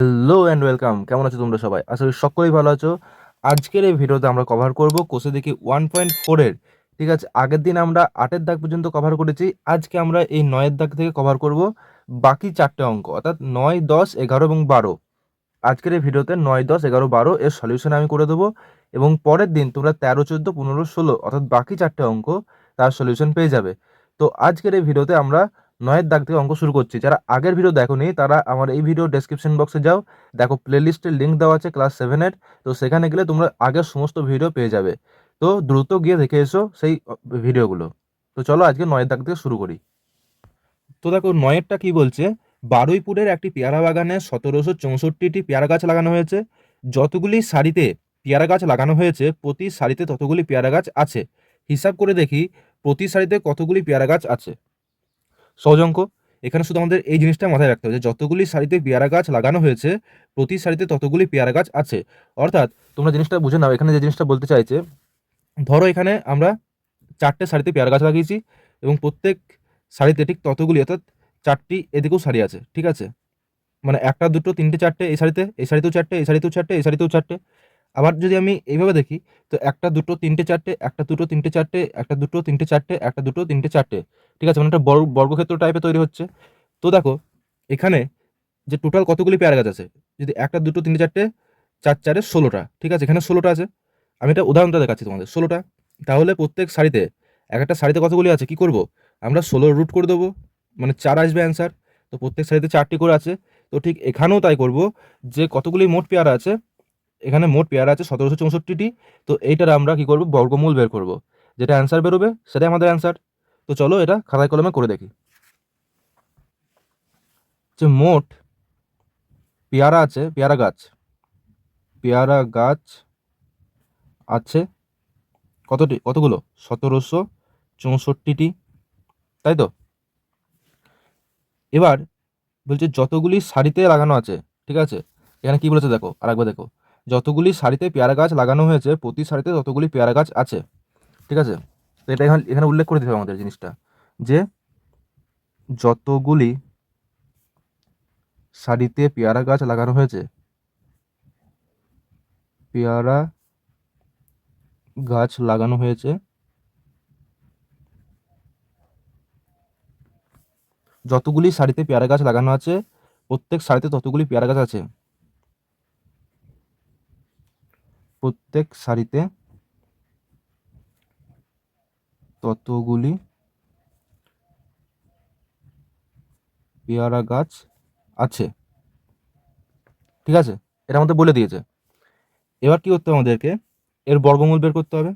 Hello and welcome. কেমন আছো তোমরা সবাই? আশা করি সকলেই ভালো আছো। আজকের এই ভিডিওতে আমরা কভার করব কোষে দেখি 1.4 এর, ঠিক আছে? আগের দিন আমরা 8 এর দাগ পর্যন্ত কভার করেছি। আজকে আমরা এই 9 এর দাগ থেকে কভার করব বাকি 4টে অঙ্ক, অর্থাৎ 9, 10, 11 এবং 12। আজকের এই ভিডিওতে 9, 10, 11, 12 এর সলিউশন আমি করে দেবো এবং পরের দিন তোমরা 13, 14, 15, 16 অর্থাৎ বাকি 4টে অঙ্ক তার সলিউশন পেয়ে যাবে। তো আজকের এই ভিডিওতে আমরা 9 এর দাগ থেকে অঙ্ক শুরু করছি। যারা আগের ভিডিও দেখোনি তারা আমার এই ভিডিও ডেসক্রিপশন বক্সে যাও, দেখো প্লেলিস্টের লিঙ্ক দেওয়া আছে ক্লাস 7 এর। তো সেখানে গেলে তোমরা আগের সমস্ত ভিডিও পেয়ে যাবে। তো দ্রুত গিয়ে দেখে এসো সেই ভিডিওগুলো। তো চলো আজকে 9 এর দাগ থেকে শুরু করি। তো দেখো 9 কি বলছে, বারুইপুরের একটি পেয়ারা বাগানে 1764টি পেয়ারা গাছ লাগানো হয়েছে। যতগুলি সারিতে পেয়ারা গাছ লাগানো হয়েছে প্রতি সারিতে ততগুলি পেয়ারা গাছ আছে। হিসাব করে দেখি প্রতি সারিতে কতগুলি পেয়ারা গাছ আছে। সহজ অঙ্ক। এখানে শুধু আমাদের এই জিনিসটা মাথায় রাখতে হবে যে যতগুলি সারিতে পেয়ারা গাছ লাগানো হয়েছে প্রতি সারিতে ততগুলি পেয়ারা গাছ আছে। অর্থাৎ তোমরা জিনিসটা বুঝে নাও, এখানে যে জিনিসটা বলতে চাইছে, ধরো এখানে আমরা 4টে সারিতে পেয়ারা গাছ লাগিয়েছি এবং প্রত্যেক সারিতে ঠিক ততগুলি, অর্থাৎ 4টি এদিকেও সারি আছে, ঠিক আছে? মানে 1টা 2টো 3টে 4টে এই সারিতে, এই সারিতেও 4টে, এই সারিতেও 4টে, এই সারিতেও 4টে। আবার যদি আমি এইভাবে দেখি তো 1টা 2টো 3টে 4টে, 1টা 2টো 3টে 4টে, 1টা 2টো 3টে 4টে, 1টা 2টো 3টে 4টে, ঠিক আছে? মানে একটা বর্গক্ষেত্র টাইপে তৈরি হচ্ছে। তো দেখো এখানে যে টোটাল কতগুলি পেয়ারা গাছ আছে, যদি 1টা 2টো 3টে 4টে, 4 4-এ 16টা, ঠিক আছে? এখানে 16টা আছে। আমি এটা উদাহরণটা দেখাচ্ছি তোমাদের, 16টা। তাহলে প্রত্যেক সারিতে, এক একটা সারিতে কতগুলি আছে, কি করব, আমরা 16 রুট করে দেবো, মানে 4 আসবে অ্যান্সার। তো প্রত্যেক সারিতে 4টি করে আছে। তো ঠিক এখানেও তাই করব, যে কতগুলি মোট পেয়ারা আছে, এখানে মোট পেয়ারা আছে 1764টি। তো এইটার আমরা কি করব, বর্গমূল বের করব, যেটা অ্যান্সার বেরোবে সেটাই আমাদের অ্যান্সার। তো চলো এটা খাতায় কলমে করে দেখি। যে মোট পেয়ারা আছে, পেয়ারা গাছ আছে কতটি, কতগুলো, 1764টি, তাই তো? এবার বলছে যতগুলি সারিতে লাগানো আছে, ঠিক আছে? এখানে কি বলেছে দেখো, আরেকবার দেখো, যতগুলি সারিতে পেয়ারা গাছ লাগানো হয়েছে প্রতি সারিতে ততগুলি পেয়ারা গাছ আছে, ঠিক আছে? তো এটা এখানে এখানে উল্লেখ করে দিতে হবে আমাদের জিনিসটা, যে যতগুলি সারিতে পেয়ারা গাছ লাগানো হয়েছে, পেয়ারা গাছ লাগানো হয়েছে, যতগুলি সারিতে পেয়ারা গাছ লাগানো আছে প্রত্যেক সারিতে ততগুলি পেয়ারা গাছ আছে, প্রত্যেক সারিতে ততগুলি পেয়ারা গাছ আছে, ঠিক আছে? এটা আমাদের বলে দিয়েছে। এবার কি করতে হবে আমাদেরকে, এর বর্গমূল বের করতে হবে।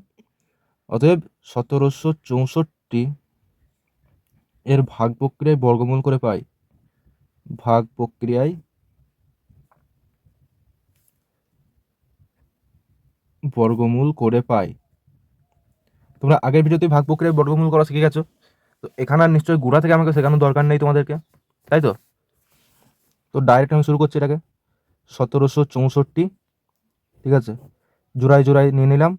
অতএব 1764 এর ভাগ প্রক্রিয়ায় বর্গমূল করে পাই, ভাগ প্রক্রিয়ায় বর্গমূল করে পাই। তোমরা আগের ভিডিওতে ভাগ প্রক্রিয়ায় বর্গমূল করা শিখে গেছো। তো এখানে আর নিশ্চয়ই গুড়া থেকে আমাকে শেখানোর দরকার নেই তোমাদেরকে, তাই তো? তো ডাইরেক্ট আমি শুরু করছি এটাকে, 1764, ঠিক আছে? জোড়ায় জোড়ায় নিয়ে নিলাম।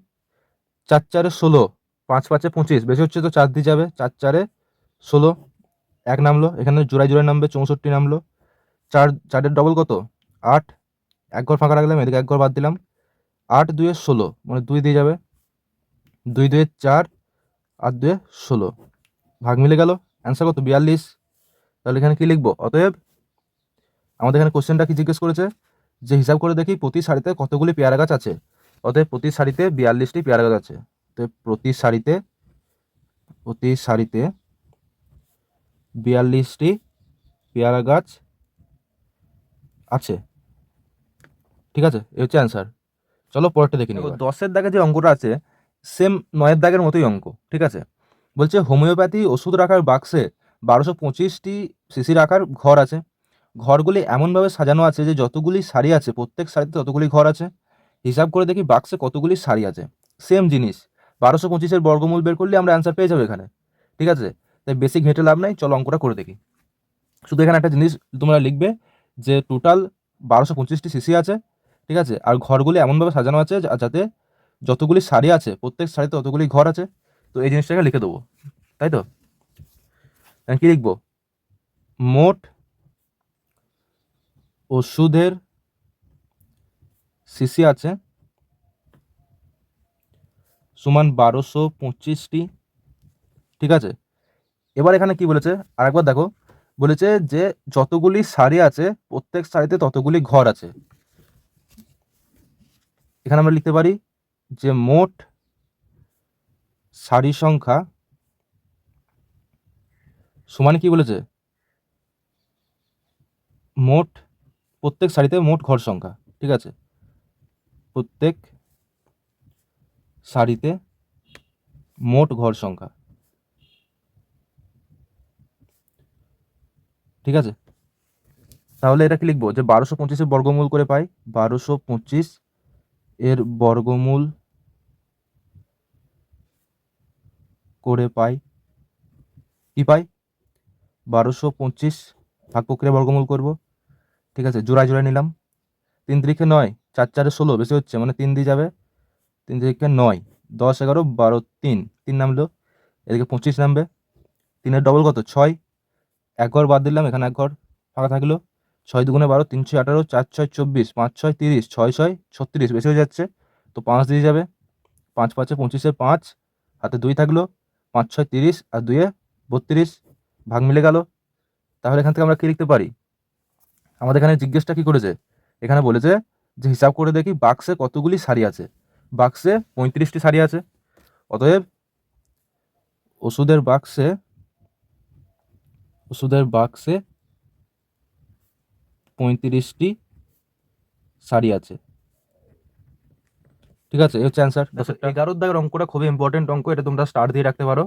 4 4-এ 16, 5 5-এ 25, বেশি হচ্ছে তো 4 দিয়ে যাবে, 4 4-এ 16, এক নামলো। এখানে জোড়ায় জোড়ায় নামবে, 64 নামলো। 4 4-এর ডবল কত, 8, এক ঘর ফাঁকা রাখলাম, এদিকে এক ঘর বাদ দিলাম। 8 2-এ 16, মানে 2 দিয়ে যাবে, 2 2-এ 4 আর 2-এ 16, ভাগ মিলে গেল। অ্যান্সার কত, 42। তাহলে এখানে কি লিখবো, অতএব আমাদের এখানে কোশ্চেনটা কি জিজ্ঞেস করেছে, যে হিসাব করে দেখি প্রতি সারিতে কতগুলি পেয়ারা গাছ আছে। অতএব প্রতি সারিতে 42টি পেয়ারা গাছ আছে। তো প্রতি সারিতে 42টি পেয়ারা গাছ আছে, ঠিক আছে? এই হচ্ছে অ্যান্সার। চলো পরেরটা দেখে নিই। 10-এর দাগে যে অঙ্কটা আছে সেম 9-এর দাগের মতোই অঙ্ক, ঠিক আছে? বলছে হোমিওপ্যাথি ওষুধ রাখার বাক্সে 1225টি সিসি রাখার ঘর আছে। ঘরগুলি এমনভাবে সাজানো আছে যে যতগুলি সারি আছে প্রত্যেক সারিতে ততগুলি ঘর আছে। হিসাব করে দেখি বাক্সে কতগুলি সারি আছে। সেম জিনিস, 1225-এর বর্গমূল বের করলে আমরা অ্যান্সার পেয়ে যাবো এখানে, ঠিক আছে? তাই বেসিক ঘেঁটে লাভ নাই, চলো অঙ্কটা করে দেখি। শুধু এখানে একটা জিনিস তোমরা লিখবে, যে টোটাল 1225টি সিসি আছে, ঠিক আছে? আর ঘরগুলি এমনভাবে সাজানো আছে যাতে যতগুলি সারি আছে প্রত্যেক সারিতে ততগুলি ঘর আছে। তো এই জিনিসটাকে লিখে দেবো, তাই তো? কি লিখবো, মোট ওষুধের সিসি আছে সমান 1225টি। ঠিক আছে, এবার এখানে কি বলেছে আরেকবার দেখো, বলেছে যে যতগুলি সারি আছে প্রত্যেক সারিতে ততগুলি ঘর আছে। এখানে আমরা লিখতে পারি যে মোট সারি সংখ্যা সমান কি বলেছে, মোট প্রত্যেক সারিতে মোট ঘর সংখ্যা। ঠিক আছে, প্রত্যেক সারিতে মোট ঘর সংখ্যা। ঠিক আছে, তাহলে এটা কি লিখবো যে 1225-এর বর্গমূল করে পাই, 1225 এর বর্গমূল করে পাই কি পাই, 1225 ভাগ প্রক্রিয়া বর্গমূল করব। ঠিক আছে, জোড়ায় জোড়ায় নিলাম, 3 3 9, 4 4 16 বেশি হচ্ছে মানে 3 দিয়ে যাবে, 3 3 9, 10 11 12, 3 নামলো, এদিকে 25 নামবে, 3-এর ডবল কত 6, এক ঘর বাদ দিলাম, এখানে এক ঘর ফাঁকা থাকলো, 6 2 12, 3 6 18, 4 6 24, 5 6 30, 6 6 36 বেশি হয়ে যাচ্ছে, তো 5 দিয়ে যাবে, 5 5 25, 5 হাতে 2 থাকলো, 5 6 30 আর 2 32, ভাগ মিলে গেল। তাহলে এখান থেকে আমরা কি লিখতে পারি, আমাদের এখানে জিজ্ঞেসটা কি করেছে, এখানে বলেছে যে হিসাব করে দেখি বাক্সে কতগুলি সারি আছে, বাক্সে 35টি সারি আছে, অতএব ওষুধের বাক্সে 35টি সারি আছে। ঠিক আছে, এই হচ্ছে অ্যান্সার। 11 দাগের অঙ্কটা খুবই ইম্পর্টেন্ট অঙ্ক, এটা তোমরা স্টার দিয়ে রাখতে পারো।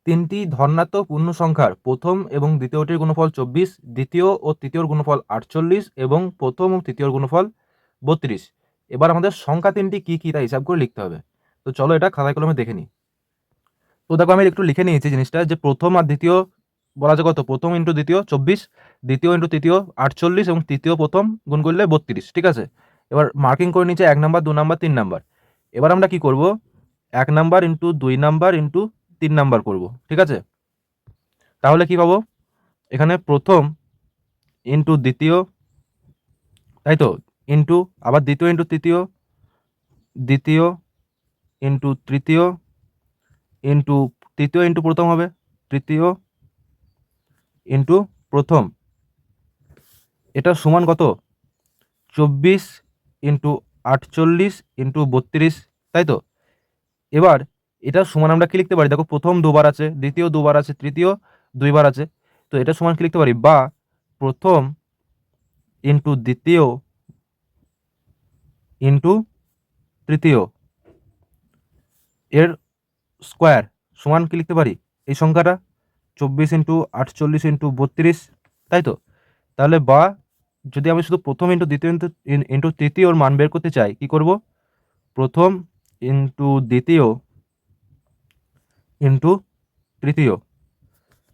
3টি ধনাত্মক পূর্ণ সংখ্যার প্রথম এবং দ্বিতীয়টির গুণফল 24, দ্বিতীয় ও তৃতীয়র গুণফল 48 এবং প্রথম ও তৃতীয়র গুণফল 32। এবার আমাদের সংখ্যা 3টি কি কি তা হিসাব করে লিখতে হবে। তো চলো এটা খাতায় কলমে দেখে নিই। তো দেখো আমি একটু লিখে নিয়েছি জিনিসটা, যে প্রথম আর দ্বিতীয় বলা যায় কত, প্রথম ইন্টু দ্বিতীয় 24, দ্বিতীয় ইন্টু তৃতীয় 48 এবং তৃতীয় প্রথম গুণ করলে 32। ঠিক আছে, এবার মার্কিং করে নিচে 1 নাম্বার 2 নাম্বার 3 নাম্বার। এবার আমরা কি করব, 1 number into 2 number into 3 number করব। ঠিক আছে, তাহলে কি পাবো, এখানে প্রথম ইন্টু দ্বিতীয়, তাই তো, ইন্টু আবার দ্বিতীয় ইন্টু তৃতীয়, দ্বিতীয় ইন্টু তৃতীয় ইন্টু তৃতীয় ইন্টু প্রথম হবে, তৃতীয় ইন্টু প্রথম, এটা সমান কত 24 ইন্টু 48 ইন্টু 32, তাই তো। এবার এটা সমান আমরা কি লিখতে পারি, দেখো প্রথম দুবার আছে, দ্বিতীয় দুবার আছে, তৃতীয় 2বার আছে, তো এটা সমান কি লিখতে পারি, বা প্রথম ইন্টু দ্বিতীয় ইন্টু তৃতীয় এর স্কোয়ার সমান কি লিখতে পারি, এই সংখ্যাটা 24 ইন্টু 48 ইন্টু 32, তাই তো। তাহলে বা যদি আমি শুধু প্রথম ইন্টু দ্বিতীয় ইন্টু তৃতীয়র মান বের করতে চাই, কি করব, প্রথম ইন্টু দ্বিতীয় ইন্টু তৃতীয়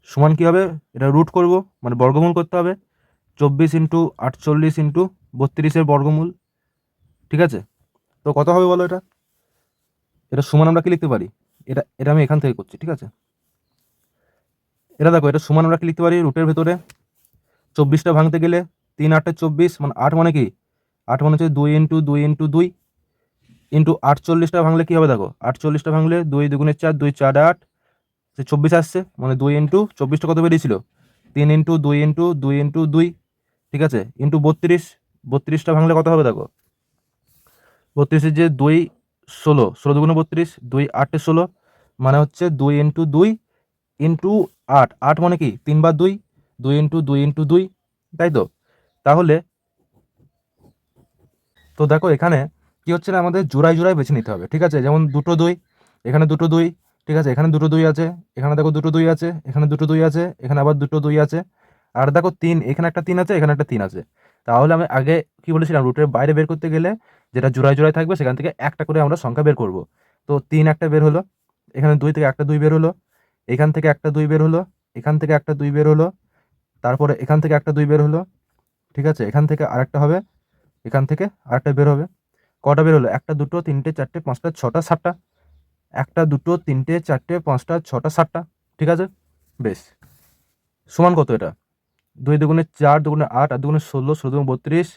সমান কী হবে, এটা রুট করব মানে বর্গমূল করতে হবে, 24 ইন্টু 48 ইন্টু 32-এর বর্গমূল। ঠিক আছে, তো কত হবে বলো, এটা এটা সমান আমরা কি লিখতে পারি, এটা এটা আমি এখান থেকে করছি। ঠিক আছে, এটা দেখো, এটা সমান আমরা কি লিখতে পারি, রুটের ভেতরে 24টা ভাঙতে গেলে 3 8 24 মানে 8 মানে কি, 8 মানে হচ্ছে 2 ইন্টু 2 ইন্টু 2 ইন্টু 48টা ভাঙলে কি হবে, দেখো 48টা ভাঙলে 2 2 4, 2 4 8, 24 আসছে, মানে 2 ইন্টু 24টা কত বেরিয়েছিল, 3 ইন্টু 2 ইন্টু 2 ইন্টু 2। ঠিক আছে, ইন্টু 32, 32টা ভাঙলে কত হবে, দেখো 32 যে 2 16, 16 2 32, 2 8 16 মানে হচ্ছে 2 ইন্টু 2 ইন্টু 8, 8 মানে কি 3 বার 2, 2 ইন্টু 2 ইন্টু 2, তাই তো। তাহলে তো দেখো এখানে কি হচ্ছে না, আমাদের জোড়ায় জোড়ায় বেছে নিতে হবে। ঠিক আছে, যেমন দুটো 2, এখানে দুটো 2, ঠিক আছে, এখানে দুটো 2 আছে, এখানে দেখো দুটো 2 আছে, এখানে দুটো 2 আছে, এখানে আবার দুটো 2 আছে, আর দেখো 3, এখানে একটা 3 আছে, এখানে একটা 3 আছে। তাহলে আমি আগে কি বলেছিলাম, রুটের বাইরে বের করতে গেলে যেটা জোড়ায় জোড়ায় থাকবে সেখান থেকে একটা করে আমরা সংখ্যা বের করব। তো 3 একটা বের হলো, এখানে 2 থেকে একটা 2 বের হলো, এখান থেকে একটা 2 বের হলো, এখান থেকে একটা 2 বের হলো, তারপরে এখান থেকে একটা 2 বের হলো। ঠিক আছে, এখান থেকে আরেকটা হবে, এখান থেকে আরেকটা বের হবে, কটা বের হলো, একটা দুটো তিনটে চারটে পাঁচটা ছটা সাতটা, একটা দুটো তিনটে চারটে পাঁচটা ছটা সাতটা। ঠিক আছে, বেশ, সমান কত এটা, 2 2 4, 2 8, 8 2 16, 16 2 32।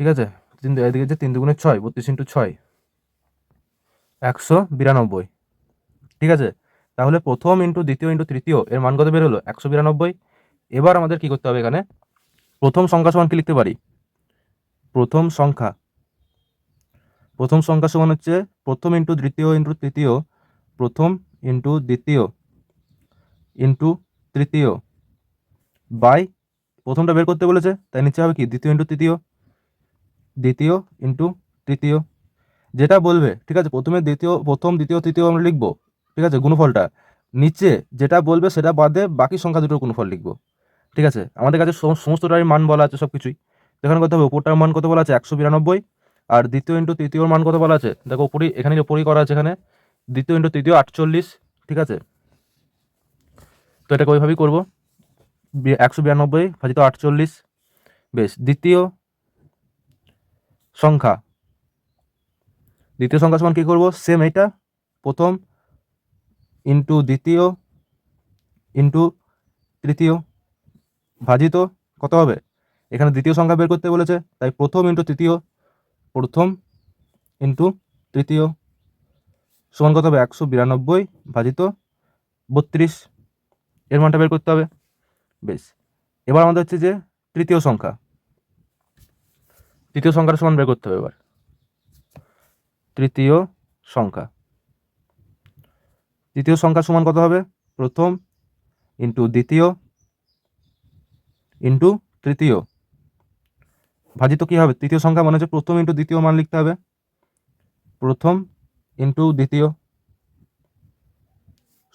ঠিক আছে, এদিকে যে 3 দুগুণে 6, 32 ইন্টু 6, 192। ঠিক আছে, তাহলে প্রথম ইন্টু দ্বিতীয় ইন্টু তৃতীয় এর মান কত বের হলো? 192। এবার আমাদের কি করতে হবে? এখানে প্রথম সংখ্যা সমান কি লিখতে পারি? প্রথম সংখ্যা সমান হচ্ছে প্রথম ইন্টু দ্বিতীয় ইন্টু তৃতীয়, প্রথম ইন্টু দ্বিতীয় ইন্টু তৃতীয় বাই, প্রথমটা বের করতে বলেছে তাই নিচে হবে কি? দ্বিতীয় ইন্টু তৃতীয়, দ্বিতীয় ইন্টু তৃতীয়, যেটা বলবে। ঠিক আছে, প্রথম দ্বিতীয় তৃতীয় আমরা লিখবো, ঠিক আছে, গুণফলটা। নিচে যেটা বলবে সেটা বাদে বাকি সংখ্যা দুটোর গুণফল লিখবো। ঠিক আছে, আমাদের কাছে সমস্তটারই মান বলা আছে, সব কিছুই। এখানে কত হবে? উপরটার মান কত বলা আছে? 192। আর দ্বিতীয় ইন্টু তৃতীয়র মান কত বলা আছে? দেখো উপরই, উপরই করা আছে এখানে, দ্বিতীয় ইন্টু তৃতীয় 48। ঠিক আছে, তো এটাকে ওইভাবেই করবো, 192 ভাজিত 48। বেশ, দ্বিতীয় সংখ্যা সমান কী করবো? সেম এইটা, প্রথম ইন্টু দ্বিতীয় ইন্টু তৃতীয় ভাজিত কত হবে? এখানে দ্বিতীয় সংখ্যা বের করতে বলেছে তাই প্রথম ইন্টু তৃতীয়, প্রথম ইন্টু তৃতীয় সমান কত হবে? 192 ভাজিত 32, এর মানটা বের করতে হবে। বেশ, এবার আমাদের হচ্ছে যে তৃতীয় সংখ্যার সমান বের করতে হবে। এবার তৃতীয় সংখ্যা সমান কত হবে? প্রথম ইন্টু দ্বিতীয় ইন্টু তৃতীয় ভাজিত কি হবে? তৃতীয় সংখ্যা মানে হচ্ছে প্রথম ইন্টু দ্বিতীয় মান লিখতে হবে, প্রথম ইন্টু দ্বিতীয়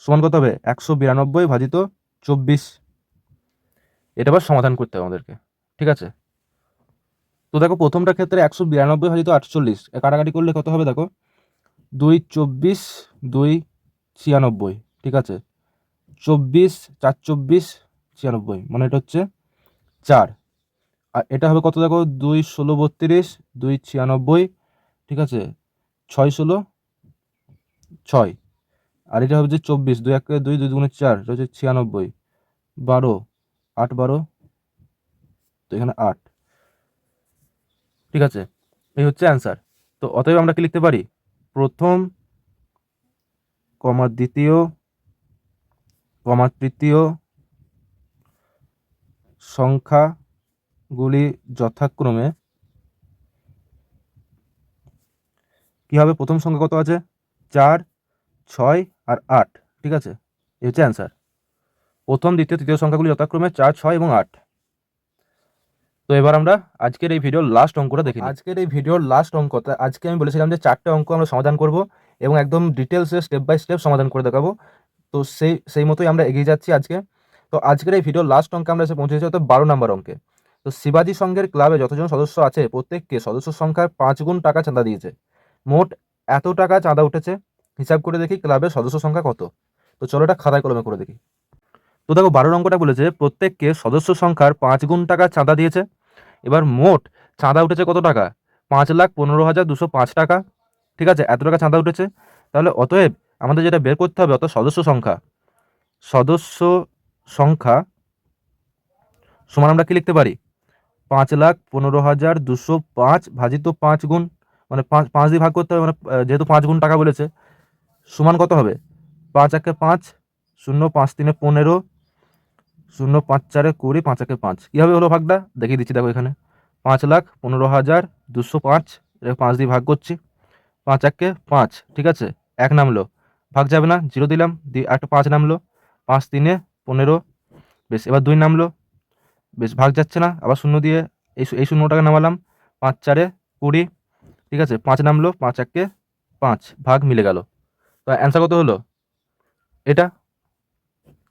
সমান কত হবে? 192 ভাজিত 24। এটা আবার সমাধান করতে হবে আমাদেরকে। ঠিক আছে, তো দেখো প্রথমটার ক্ষেত্রে 192 ভাজিত 48 কাটাকাটি করলে কত হবে? দেখো 2 24, 2 96। ঠিক আছে, 24 4 24 96, মানে এটা হচ্ছে 4। আর এটা হবে কত? দেখো 2 16 32, 2 96। ঠিক আছে, 6 16 6। আর এটা হবে যে 24, 2 1 2, 2 2 4, এটা হচ্ছে 96, 12 8 12, তো এখানে 8। ঠিক আছে, এই হচ্ছে অ্যান্সার। তো অতএব আমরা কি লিখতে পারি? প্রথম কমা দ্বিতীয় কমা তৃতীয় সংখ্যাগুলি যথাক্রমে কি হবে? প্রথম সংখ্যা কত আছে? 4 6 আর 8। ঠিক আছে, এই হচ্ছে অ্যান্সার। প্রথম দ্বিতীয় তৃতীয় সংখ্যাগুলি যথাক্রমে 4 6 এবং 8। তো এবার আমরা আজকের এই ভিডিওর লাস্ট অঙ্কটা দেখি। আজকের এই ভিডিওর লাস্ট অঙ্কটা, আজকে আমি বলেছিলাম যে 4টে অঙ্ক আমরা সমাধান করব এবং একদম ডিটেলসে স্টেপ বাই স্টেপ সমাধান করে দেখাবো। তো সেই মতোই আমরা এগিয়ে যাচ্ছি আজকে। তো আজকের এই ভিডিওর লাস্ট অঙ্কে আমরা এসে পৌঁছেছি হয়তো 12 নম্বর অঙ্কে। তো শিবাজি সংঘের ক্লাবে যতজন সদস্য আছে প্রত্যেককে সদস্য সংখ্যার 5 গুণ টাকা চাঁদা দিয়েছে। মোট এত টাকা চাঁদা উঠেছে, হিসাব করে দেখি ক্লাবের সদস্য সংখ্যা কত। তো চলো এটা খাতায় কলমে করে দেখি। তো দেখো 12 অঙ্কটা বলেছে প্রত্যেককে সদস্য সংখ্যার 5 গুণ টাকা চাঁদা দিয়েছে। এবার মোট চাঁদা উঠেছে কত টাকা? 5,15,205 টাকা। ঠিক আছে, এত টাকা চাঁদা উঠেছে। তাহলে অতএব আমাদের যেটা বের করতে হবে, অত সদস্য সংখ্যা সমান আমরা কি লিখতে পারি? 5,15,205 ভাজিত 5 গুণ, মানে 5 দিয়ে ভাগ করতে হবে, মানে যেহেতু 5 গুণ টাকা বলেছে, সমান কত হবে? 5 1 5, 0 5 3 15, 0 5 4 20, 5 1 5। কীভাবে হলো ভাগটা দেখিয়ে দিচ্ছি। দেখো এখানে 5,15,205, এটা 5 দিয়ে ভাগ করছি, 5 1 5। ঠিক আছে, 1 নামলো, ভাগ যাবে না, 0 দিলাম, দিয়ে একটা 5 নামলো, 5 3 15। বেশ, এবার 2 নামলো, বেশ, ভাগ যাচ্ছে না, আবার 0 দিয়ে এই 0টাকে নামালাম, 5 4 20। ঠিক আছে, 5 নামলো, 5 1 5, ভাগ মিলে গেল। তো অ্যান্সার কত হলো? এটা।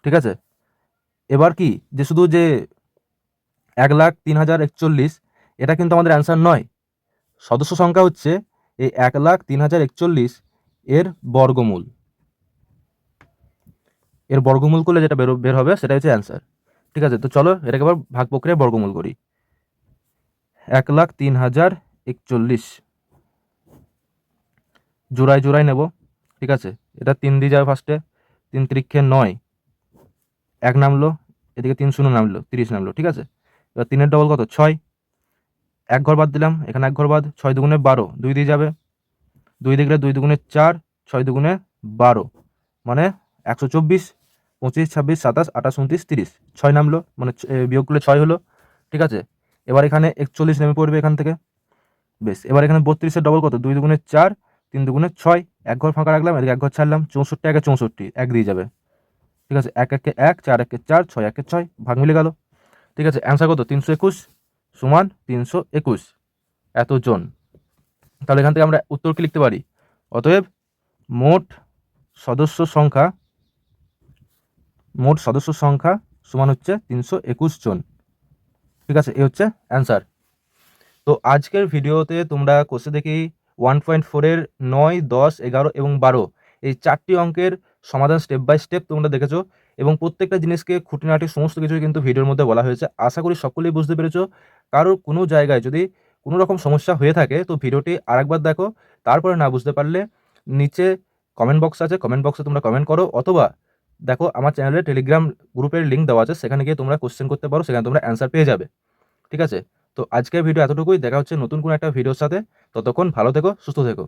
ঠিক আছে, এবার কি যে শুধু যে 1,03,041, এটা কিন্তু আমাদের অ্যান্সার নয়। সদস্য সংখ্যা হচ্ছে এই 1,03,041 এর বর্গমূল। এর বর্গমূল করলে যেটা বের হবে সেটা হচ্ছে অ্যান্সার। ঠিক আছে, তো চলো এটাকে আবার ভাগ প্রক্রিয়ায় বর্গমূল করি। 1,03,041 জোড়ায় নেব। ঠিক আছে, এটা 3 দিয়ে যাবে ফার্স্টে, 3 3 9, 1 নামলো, এদিকে 3 0 নামলো, 30 নামলো। ঠিক আছে, এবার 3-এর ডবল কত? 6, এক ঘর বাদ দিলাম, এখানে এক ঘর বাদ, 6 দুগুণে 12, 2 দিয়ে যাবে, 2 দিয়ে গেলে 2 দুগুণে 4, 6 দুগুণে 12, মানে 124, 25, 26, 27, 28, 29, 30, 6 নামলো, মানে বিয়োগ করলে 6 হলো। ঠিক আছে, এবার এখানে 41 নেমে পড়বে এখান থেকে। বেশ, এবার এখানে 32-এর ডবল কত, 2 দুগুণে 4, 3 দুগুণে 6, এক ঘর ফাঁকা রাখলাম, এদিকে এক ঘর ছাড়লাম, 64 একে 64, এক দিয়ে যাবে। ঠিক আছে, 1 একে 1, 4 একে 4, 6 একে 6, ভাগ মিলে গেল। ঠিক আছে, অ্যান্সার কত, 321 সমান 321 এতজন। তাহলে এখান থেকে আমরা উত্তর কি লিখতে পারি, অতএব মোট সদস্য সংখ্যা সমান হচ্ছে 321 জন। ঠিক আছে, এই হচ্ছে অ্যান্সার। তো আজকের ভিডিওতে তোমরা কোষে দেখি 1.4-এর 9, 10, 11 এবং 12 এই 4টি অঙ্কের সমাধান স্টেপ বাই স্টেপ তোমরা দেখেছো, এবং প্রত্যেকটা জিনিসকে খুঁটিনাটি সমস্ত কিছুই কিন্তু ভিডিওর মধ্যে বলা হয়েছে। আশা করি সকলেই বুঝতে পেরেছো। কারোর কোনো জায়গায় যদি কোনো রকম সমস্যা হয়ে থাকে তো ভিডিওটি আরেকবার দেখো, তারপরে না বুঝতে পারলে নিচে কমেন্ট বক্স আছে, কমেন্ট বক্সে তোমরা কমেন্ট করো, অথবা দেখো আমার চ্যানেলে টেলিগ্রাম গ্রুপের লিঙ্ক দেওয়া আছে, সেখানে গিয়ে তোমরা কোশ্চেন করতে পারো, সেখানে তোমরা অ্যান্সার পেয়ে যাবে। ঠিক আছে, তো আজকের ভিডিও এতটুকুই, দেখা হচ্ছে নতুন কোনো একটা ভিডিওর সাথে। ততক্ষণ ভালো থেকো, সুস্থ থেকো।